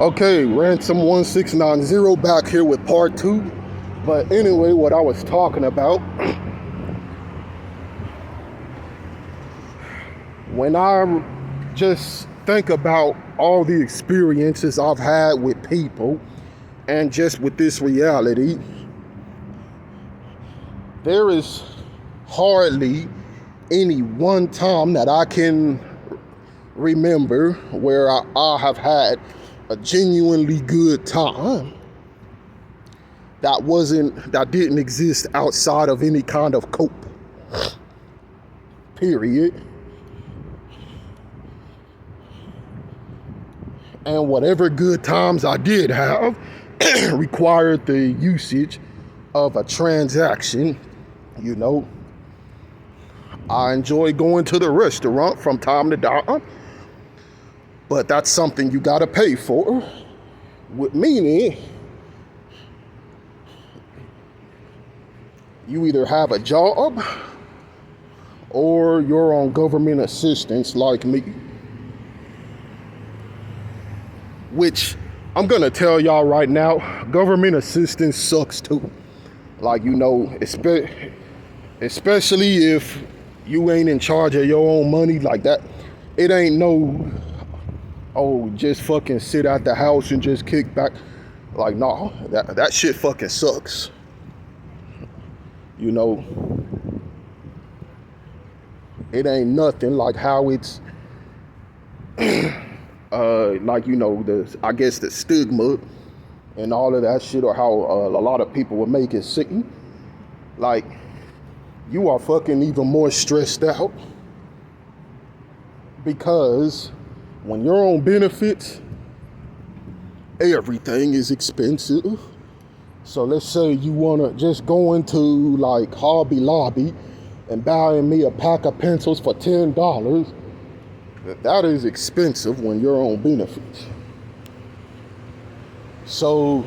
Okay, Ransom 1690 back here with part 2. But anyway, what I was talking about, when I just think about all the experiences I've had with people and just with this reality, there is hardly any one time that I can remember where I have had a genuinely good time that didn't exist outside of any kind of cope. Period. And whatever good times I did have required the usage of a transaction. You know, I enjoy going to the restaurant from time to time, but that's something you gotta pay for. Meaning, you either have a job or you're on government assistance like me. Which, I'm gonna tell y'all right now, government assistance sucks too. Like, you know, especially if you ain't in charge of your own money like that. It ain't no, oh, just fucking sit at the house and just kick back. Like, nah, that shit fucking sucks. You know, it ain't nothing like how it's, like, you know, I guess the stigma and all of that shit, or how a lot of people will make it seem like you are fucking even more stressed out, because when you're on benefits, everything is expensive. So let's say you wanna just go into like Hobby Lobby and buy me a pack of pencils for $10. That is expensive when you're on benefits. So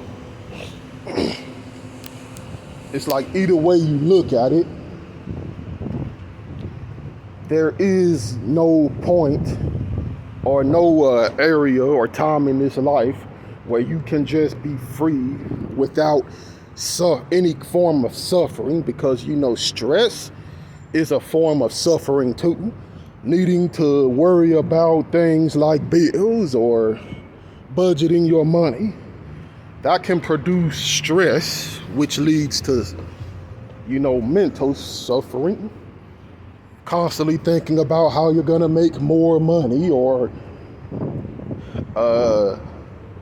it's like either way you look at it, there is no point or no area or time in this life where you can just be free without any form of suffering, because, you know, stress is a form of suffering too. Needing to worry about things like bills or budgeting your money, that can produce stress, which leads to, you know, mental suffering. Constantly thinking about how you're gonna make more money, or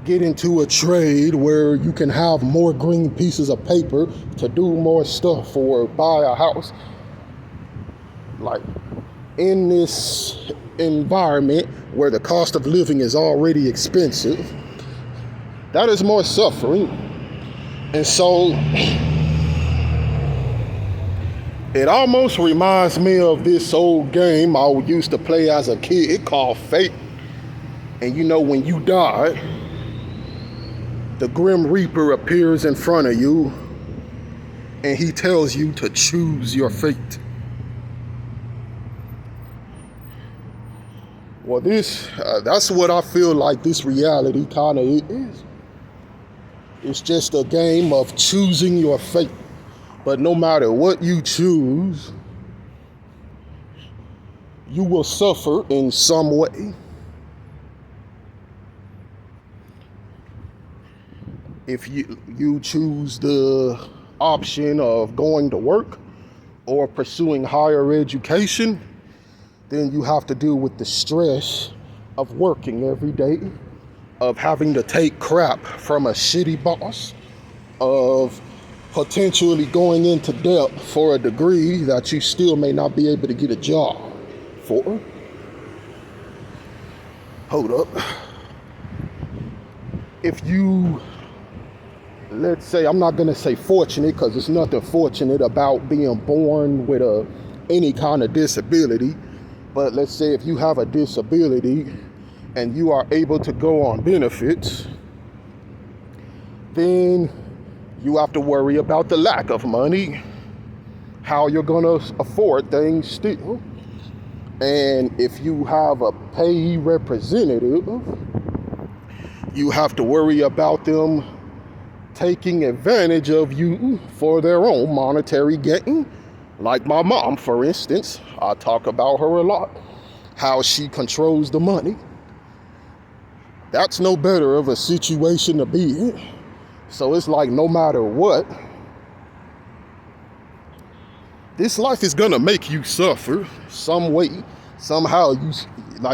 get into a trade where you can have more green pieces of paper to do more stuff or buy a house. Like, in this environment where the cost of living is already expensive, that is more suffering. And so it almost reminds me of this old game I used to play as a kid called Fate. And you know, when you die, the Grim Reaper appears in front of you and he tells you to choose your fate. Well, that's what I feel like this reality kind of is. It's just a game of choosing your fate. But no matter what you choose, you will suffer in some way. If you choose the option of going to work or pursuing higher education, then you have to deal with the stress of working every day, of having to take crap from a shitty boss, of potentially going into debt for a degree that you still may not be able to get a job for. Hold up. If you, let's say, I'm not gonna say fortunate, because there's nothing fortunate about being born with any kind of disability, but let's say if you have a disability and you are able to go on benefits, then you have to worry about the lack of money, how you're gonna afford things still. And if you have a payee representative, You have to worry about them taking advantage of you for their own monetary gain. Like my mom, for instance, I talk about her a lot, how she controls the money. That's no better of a situation to be in. So it's like no matter what, this life is gonna make you suffer some way, somehow.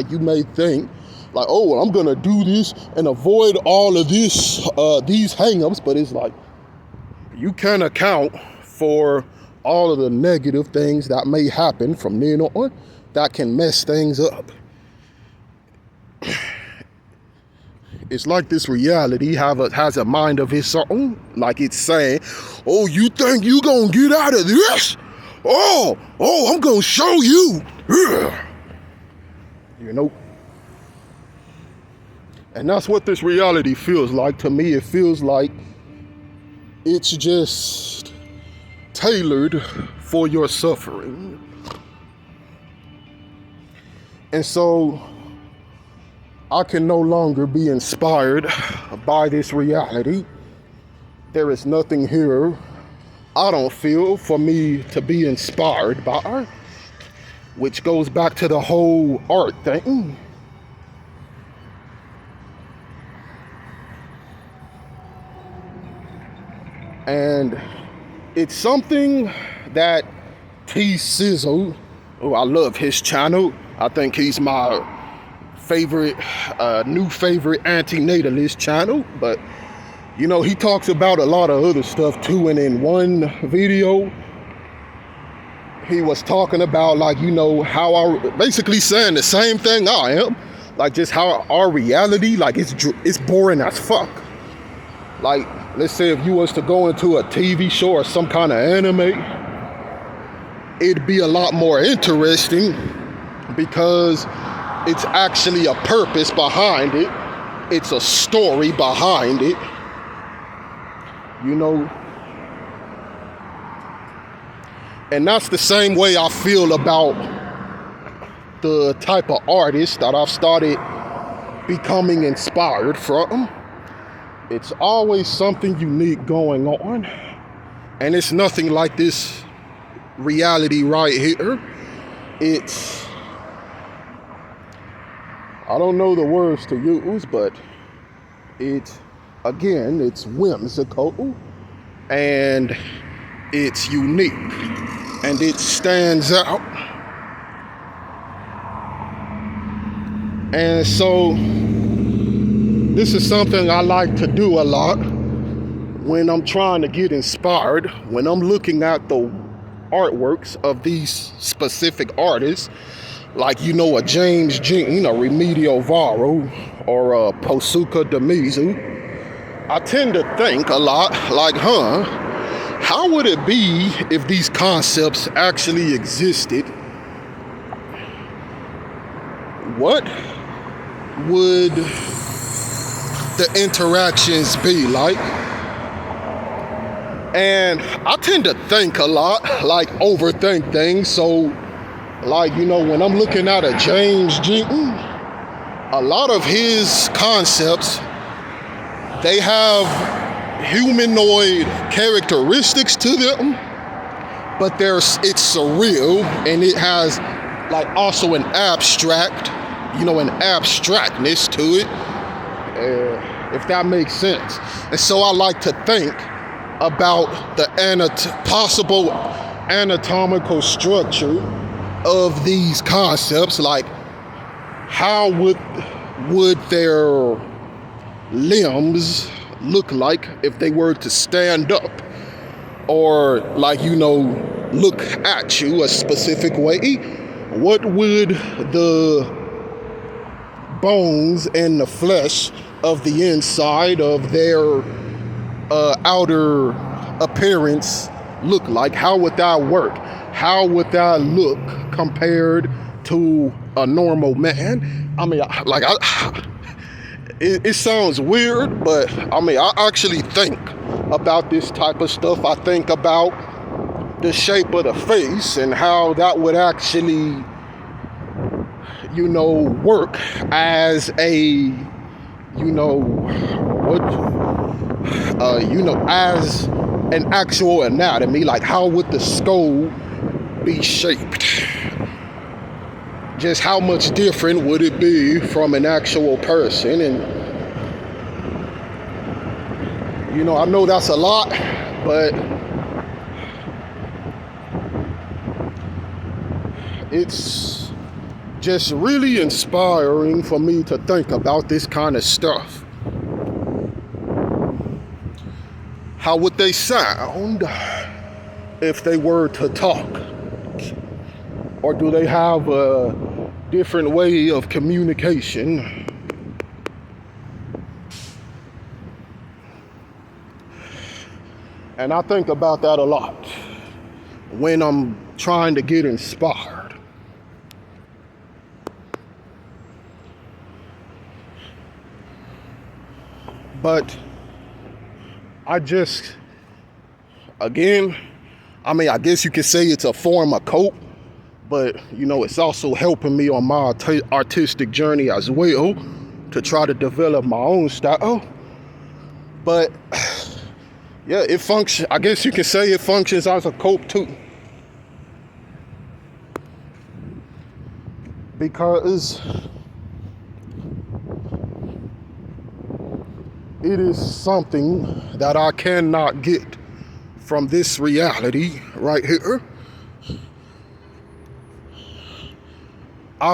You may think like, oh, well, I'm gonna do this and avoid all of these hangups, but it's like you can't account for all of the negative things that may happen from then on that can mess things up. It's like this reality has a mind of its own, like it's saying, oh, you think you gonna get out of this? Oh, I'm gonna show you. You know? And that's what this reality feels like. To me, it feels like it's just tailored for your suffering. And so I can no longer be inspired by this reality. There is nothing here, I don't feel, for me to be inspired by, which goes back to the whole art thing. And it's something that T Sizzle, oh, I love his channel. I think he's my favorite, new favorite anti-natalist channel. But, you know, he talks about a lot of other stuff too. And in one video, he was talking about, like, you know, how basically saying the same thing I am. Like, just how our reality, like, it's boring as fuck. Like, let's say if you was to go into a TV show or some kind of anime, it'd be a lot more interesting because it's actually a purpose behind it. It's a story behind it. You know? And that's the same way I feel about the type of artist that I've started becoming inspired from. It's always something unique going on. And it's nothing like this reality right here. It's, I don't know the words to use, but it's whimsical and it's unique and it stands out. And so this is something I like to do a lot when I'm trying to get inspired, when I'm looking at the artworks of these specific artists, like, you know, a James Jean, a Remedios Varo, or a Posuka Demizu. I tend to think a lot like, how would it be if these concepts actually existed? What would the interactions be like? And I tend to think a lot, like overthink things. So, like, you know, when I'm looking at a James Jean, a lot of his concepts, they have humanoid characteristics to them, but it's surreal, and it has like also an abstract, you know, an abstractness to it, if that makes sense. And so I like to think about the possible anatomical structure of these concepts, like how would their limbs look like if they were to stand up, or, like, you know, look at you a specific way? What would the bones and the flesh of the inside of their outer appearance look like? How would that work? How would that look compared to a normal man? I mean, like, it sounds weird, but I mean, I actually think about this type of stuff. I think about the shape of the face and how that would actually, you know, work as a you know, what, as an actual anatomy, like how would the skull be shaped? Just how much different would it be from an actual person? And, I know that's a lot, but it's just really inspiring for me to think about this kind of stuff. How would they sound if they were to talk? Or do they have a different way of communication? And I think about that a lot when I'm trying to get inspired. But I guess you could say it's a form of cope, but it's also helping me on my artistic journey as well to try to develop my own style. But yeah, I guess you can say it functions as a cope too. Because it is something that I cannot get from this reality right here. I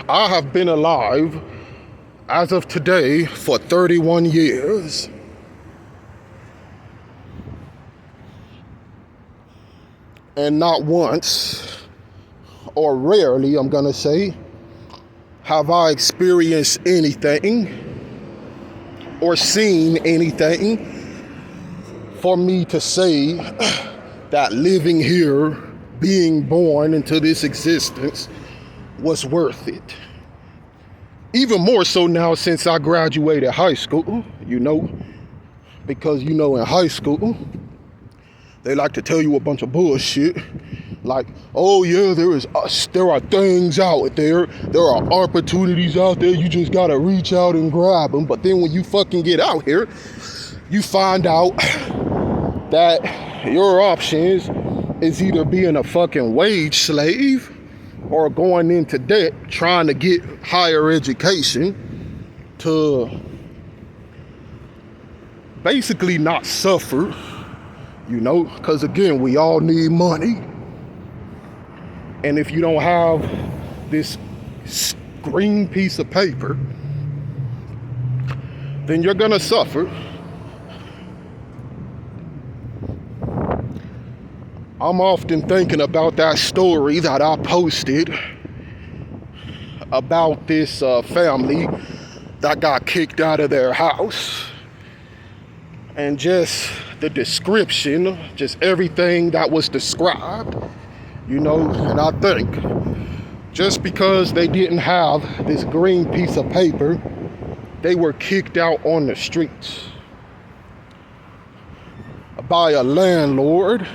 have been alive as of today for 31 years. And not once, or rarely, I'm gonna say, have I experienced anything or seen anything for me to say that living here, being born into this existence, was worth it. Even more so now since I graduated high school, because in high school, they like to tell you a bunch of bullshit. Like, oh yeah, there are things out there. There are opportunities out there. You just gotta reach out and grab them. But then when you fucking get out here, you find out that your options is either being a fucking wage slave or going into debt trying to get higher education to basically not suffer, because again, we all need money. And if you don't have this green piece of paper, then you're gonna suffer. I'm often thinking about that story that I posted about this family that got kicked out of their house, and just the description, just everything that was described, and I think just because they didn't have this green piece of paper, they were kicked out on the streets by a landlord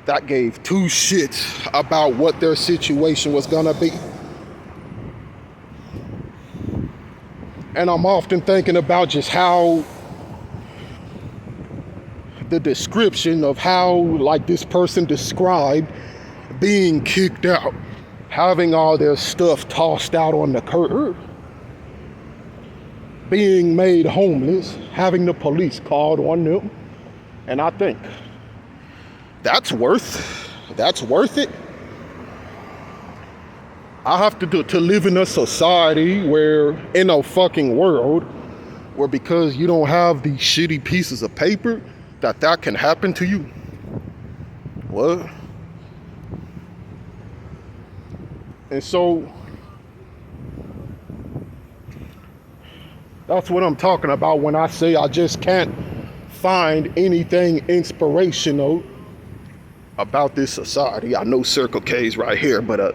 that gave two shits about what their situation was gonna be. And I'm often thinking about just how the description of how, like, this person described being kicked out, having all their stuff tossed out on the curb, being made homeless, having the police called on them. And I think that's worth it. I have to live in a society in a fucking world where, because you don't have these shitty pieces of paper, that can happen to you. What? And so that's what I'm talking about when I say I just can't find anything inspirational about this society. I know Circle K's right here, but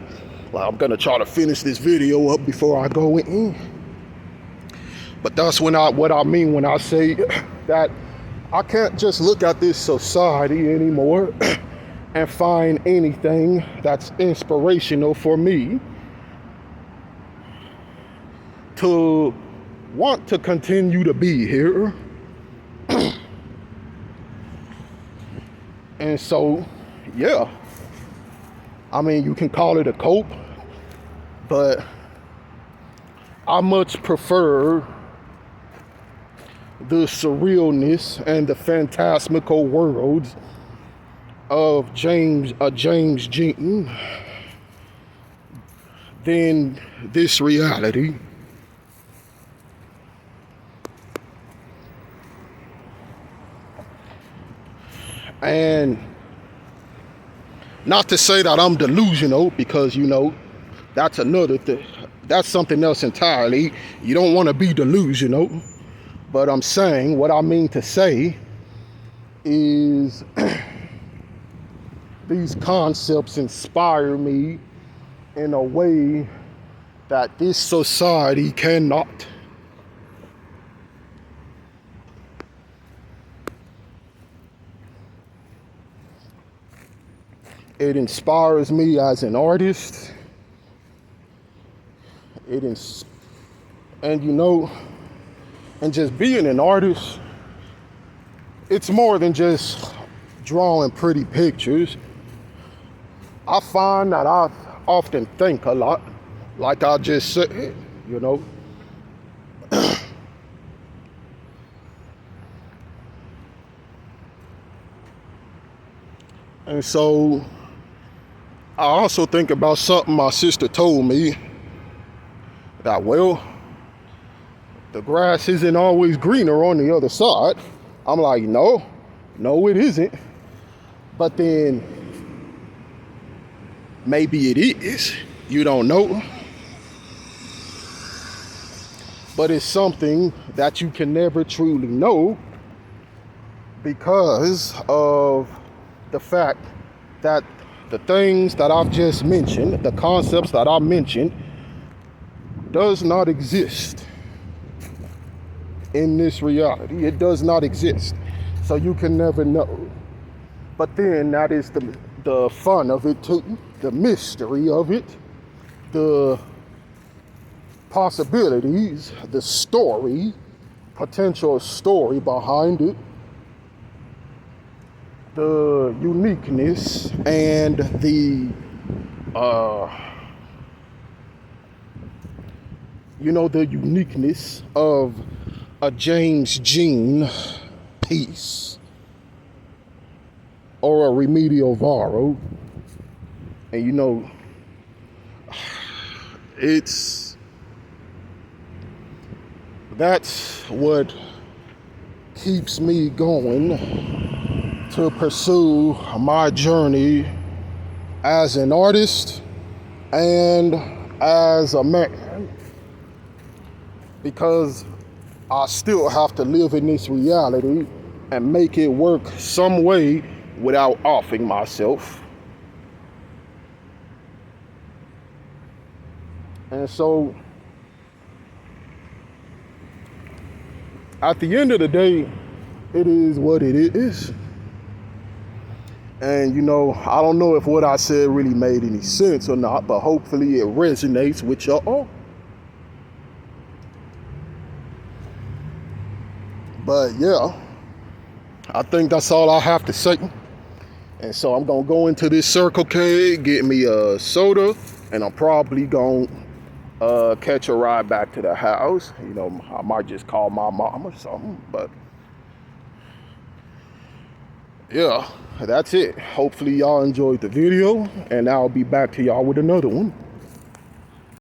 I'm gonna try to finish this video up before I go in. But that's what I mean when I say that I can't just look at this society anymore and find anything that's inspirational for me to want to continue to be here. And so, yeah, I mean, you can call it a cope, but I much prefer the surrealness and the phantasmical worlds of James Jean than this reality. And not to say that I'm delusional, because, you know, that's another thing. That's something else entirely. You don't want to be delusional. But I'm saying, what I mean to say is these concepts inspire me in a way that this society cannot. It inspires me as an artist. And you know, and just being an artist, it's more than just drawing pretty pictures. I find that I often think a lot, like I just said, you know. And so I also think about something my sister told me, that, well, the grass isn't always greener on the other side. I'm like, no, it isn't. But then maybe it is. You don't know. But it's something that you can never truly know because of the fact that the things that I've just mentioned, the concepts that I mentioned, does not exist in this reality. It does not exist. So you can never know. But then that is the fun of it too, the mystery of it, the possibilities, the story, potential story behind it, the uniqueness and the the uniqueness of a James Jean piece or a Remedial Varo. And you know, that's what keeps me going to pursue my journey as an artist and as a man, because I still have to live in this reality and make it work some way without offing myself. And so at the end of the day, it is what it is. And you know, I don't know if what I said really made any sense or not, but hopefully it resonates with y'all. But yeah, I think that's all I have to say. And so I'm gonna go into this Circle K, get me a soda, and I'm probably gonna catch a ride back to the house. You know, I might just call my mom or something, but yeah, that's it. Hopefully y'all enjoyed the video, and I'll be back to y'all with another one.